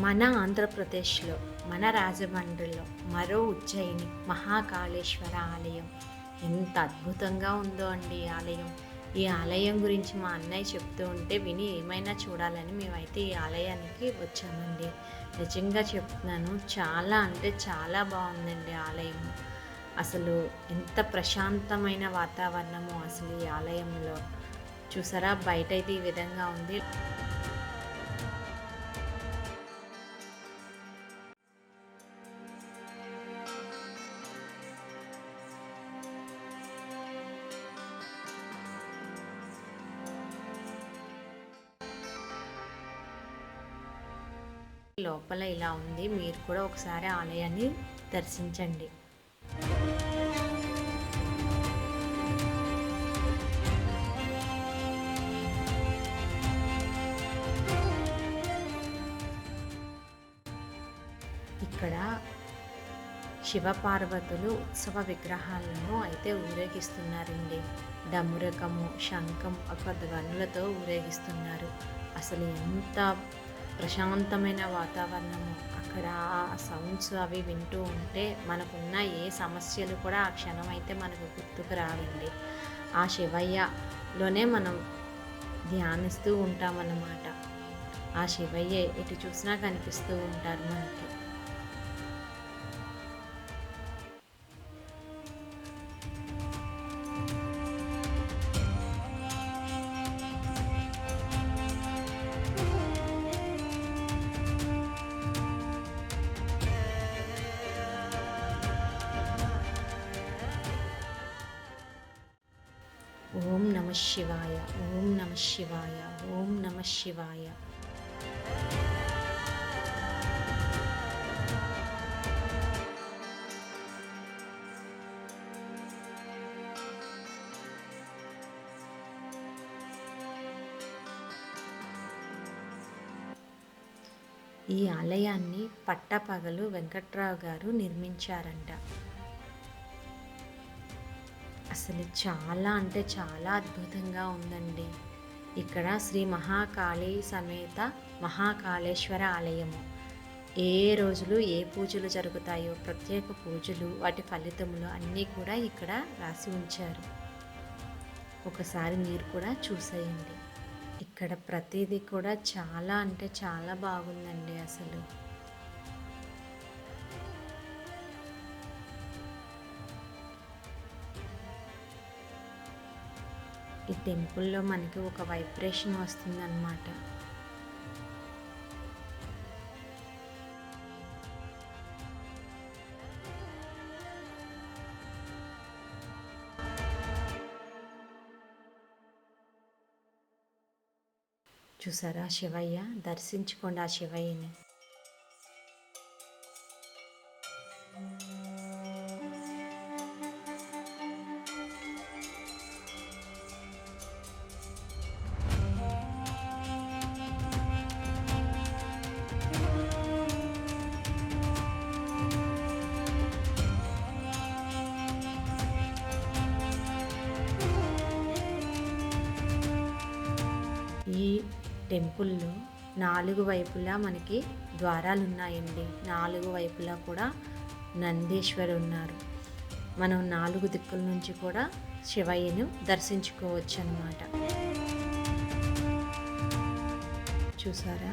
మన ఆంధ్రప్రదేశ్లో, మన రాజమండ్రిలో మరో ఉజ్జయిని మహాకాళేశ్వర ఆలయం ఎంత అద్భుతంగా ఉందో అండి ఈ ఆలయం. ఈ ఆలయం గురించి మా అన్నయ్య చెప్తూ ఉంటే విని ఏమైనా చూడాలని మేమైతే ఈ ఆలయానికి వచ్చామండి. నిజంగా చెప్తున్నాను, చాలా అంటే చాలా బాగుందండి ఆలయం. అసలు ఎంత ప్రశాంతమైన వాతావరణమో అసలు ఈ ఆలయంలో. చూసారా, బయట అయితే ఈ విధంగా ఉంది. లోపల ఇలా ఉంది. మీరు కూడా ఒకసారి ఆలయాన్ని దర్శించండి. ఇక్కడ శివపార్వతులు ఉత్సవ విగ్రహాలను అయితే ఊరేగిస్తున్నారండి. డమురకము, శంఖం, ఒక ధ్వనులతో ఊరేగిస్తున్నారు. అసలు ఎంత ప్రశాంతమైన వాతావరణము. అక్కడ ఆ సౌండ్స్ అవి వింటూ ఉంటే మనకున్న ఏ సమస్యలు కూడా ఆ క్షణం అయితే మనకు గుర్తుకు రావండి. ఆ శివయ్యలోనే మనం ధ్యానిస్తూ ఉంటామన్నమాట. ఆ శివయ్య ఎటు చూసినా కనిపిస్తూ ఉంటారు మనకి. ఓం నమ శివాయ, ఓం నమ శివాయ, ఓం నమ శివాయ. ఈ ఆలయాన్ని పట్టపగలు వెంకట్రావు గారు నిర్మించారంట. అసలు చాలా అంటే చాలా అద్భుతంగా ఉందండి. ఇక్కడ శ్రీ మహాకాళీ సమేత మహాకాళేశ్వర ఆలయము. ఏ రోజులు ఏ పూజలు జరుగుతాయో ప్రత్యేక పూజలు, వాటి ఫలితములు అన్నీ కూడా ఇక్కడ రాసి ఉంచారు. ఒకసారి మీరు కూడా చూసేయండి. ఇక్కడ ప్రతిదీ కూడా చాలా అంటే చాలా బాగుందండి అసలు. ఈ టెంపుల్లో మనకి ఒక వైబ్రేషన్ వస్తుందన్నమాట. చూసారా శివయ్య, దర్శించుకోండి ఆ శివయ్యని. ఈ టెంపుల్లో 4 వైపులా మనకి ద్వారాలు ఉన్నాయండి. 4 వైపులా కూడా నందీశ్వరు ఉన్నారు. మనం 4 దిక్కుల నుంచి కూడా శివయ్యను దర్శించుకోవచ్చు అన్నమాట. చూసారా,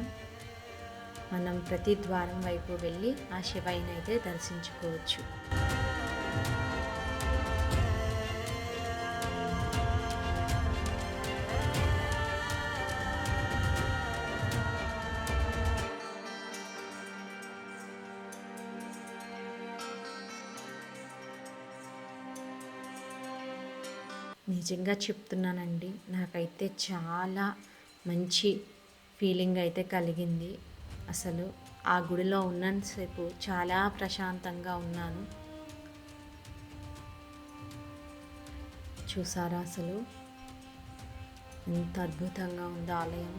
మనం ప్రతి ద్వారం వైపు వెళ్ళి ఆ శివయ్యను అయితే దర్శించుకోవచ్చు. నిజంగా చెప్తున్నానండి, నాకైతే చాలా మంచి ఫీలింగ్ అయితే కలిగింది. అసలు ఆ గుడిలో ఉన్నంతసేపు చాలా ప్రశాంతంగా ఉన్నాను. చూసారా అసలు ఎంత అద్భుతంగా ఉందో ఆలయం.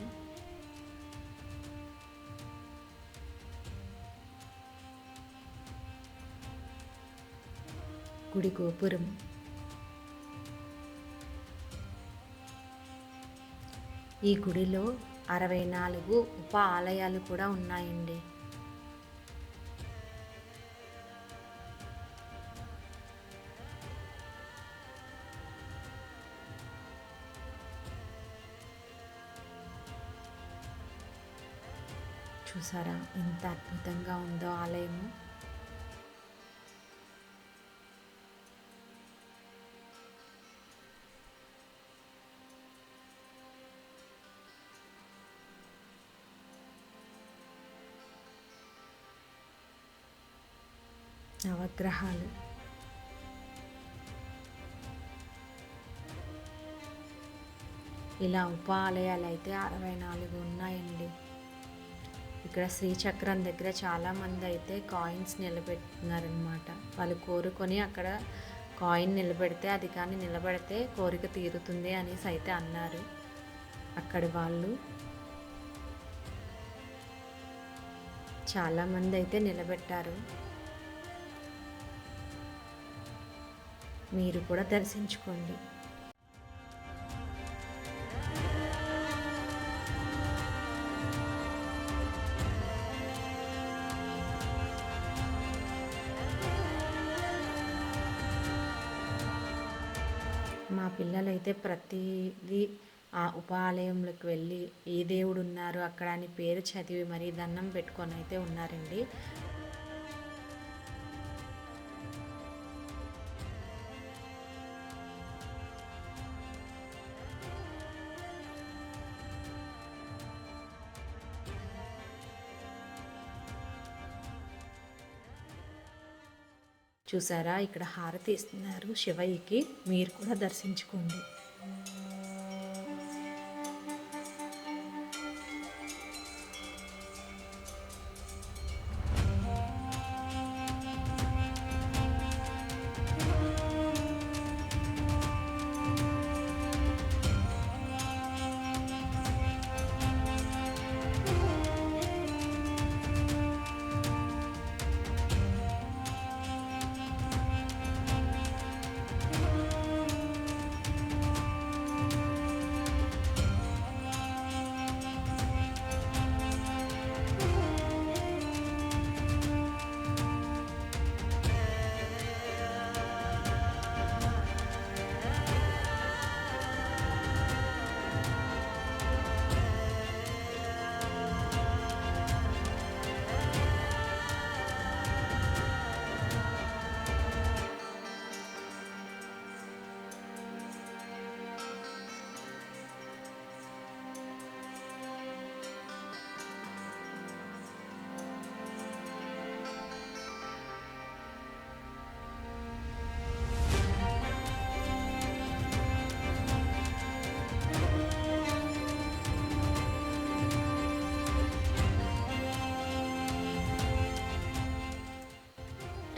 గుడి గోపురం. ఈ గుడిలో 64 ఉప ఆలయాలు కూడా ఉన్నాయండి. చూసారా ఎంత అద్భుతంగా ఉందో ఆలయము. నవగ్రహాలు ఇలా ఉప ఆలయాలు అయితే 64 ఉన్నాయండి. ఇక్కడ శ్రీచక్రం దగ్గర చాలామంది అయితే కాయిన్స్ నిలబెట్టినారనమాట. వాళ్ళు కోరుకొని అక్కడ కాయిన్ నిలబెడితే అది కానీ నిలబెడితే కోరిక తీరుతుంది అనేసి అయితే అన్నారు అక్కడి వాళ్ళు. చాలామంది అయితే నిలబెట్టారు. మీరు కూడా దర్శించుకోండి. మా పిల్లలైతే ప్రతిదీ ఆ ఉపాలయంలోకి వెళ్ళి ఏ దేవుడు ఉన్నారు అక్కడ అని పేరు చదివి మరీ దండం పెట్టుకొని అయితే ఉన్నారండి. చూసారా ఇక్కడ హారతి ఇస్తున్నారు శివయ్యకి, మీరు కూడా దర్శించుకోండి.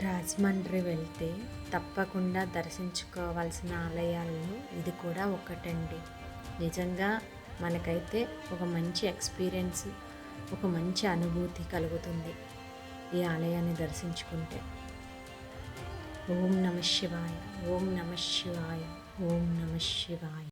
రాజమండ్రి వెళ్తే తప్పకుండా దర్శించుకోవాల్సిన ఆలయాల్లో ఇది కూడా ఒకటండి. నిజంగా మనకైతే ఒక మంచి ఎక్స్పీరియన్స్, ఒక మంచి అనుభూతి కలుగుతుంది ఈ ఆలయాన్ని దర్శించుకుంటే. ఓం నమః శివాయ, ఓం నమః శివాయ, ఓం నమః శివాయ.